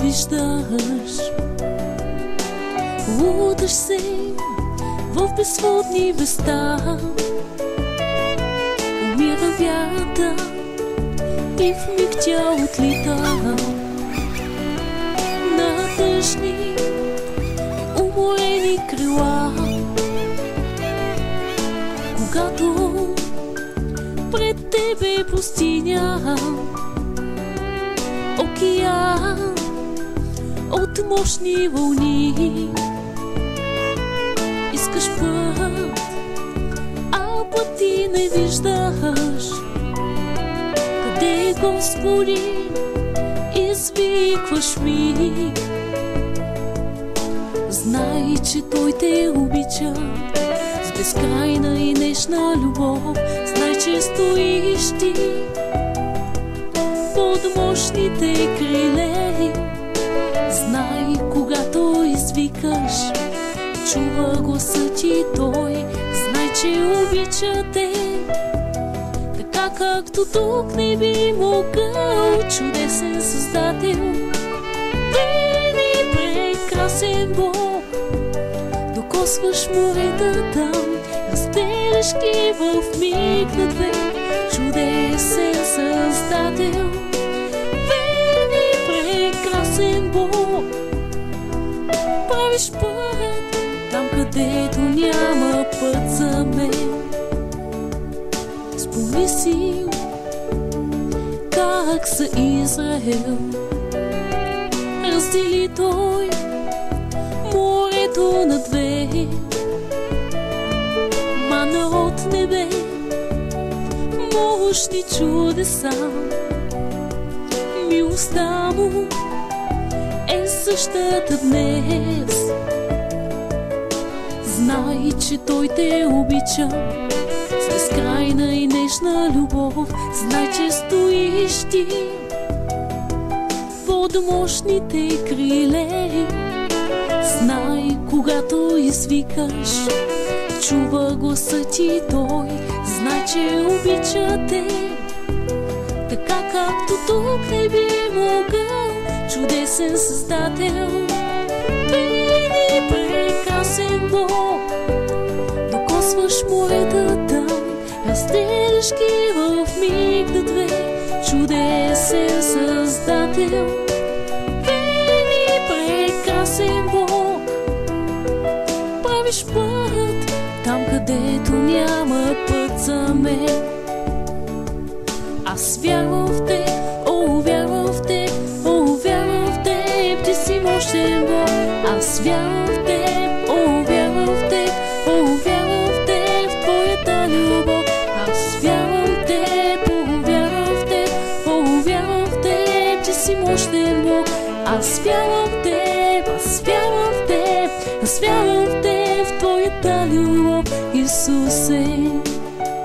виждаш. Луташ се в безводни места, умира вярата и в миг тя отлита. На тъжни, уморени крила, когато пред тебе пустиня, океан от мощни вълни. Искаш път, а пъти не виждаш. Къде, Господи, извикваш ми? Знай, че Той те обича с безкрайна и нежна любов. Знай, че стоиш ти под мощните криле. Знай, когато извикаш, чува гласа ти Той. Знай, че обича те, така както тук не би могъл. Чудесен Създател, прекрасен Бог, докосваш моретата, разделяш ги в миг на две. Чудесен Създател, прекрасен Бог, правиш път там, където няма път за мен. Спомни си как за Израел раздели Той морето на две. Мана от небе, мощни чудеса. Милостта му е същата днес. Знай, че Той те обича с безкрайна и нежна любов. Знай, че стоиш ти под мощните криле. Знай, когато извикаш, чува гласа ти Той. Знай, че обича те, така както тук не би могъл. Чудесен Създател, прекрасен Бог, докосваш моретата, разделяш ги в миг на две. Чудесен Създател, прекрасен Бог, правиш път там, където няма път за мен. Аз вярвам в Теб, о, вярвам в Теб, о, вярвам в Теб, Ти си мощен Бог. Аз вярвам в Теб, о, вярвам в Теб, о, вярвам в Теб, в Твоята любов. Аз вярвам в Теб, о, вярвам в Теб, о, вярвам в Теб, Ти си мощен Бог. Аз вярвам в Теб, аз вярвам в Теб, аз вярвам в Теб, в Твоята любов, Исусе.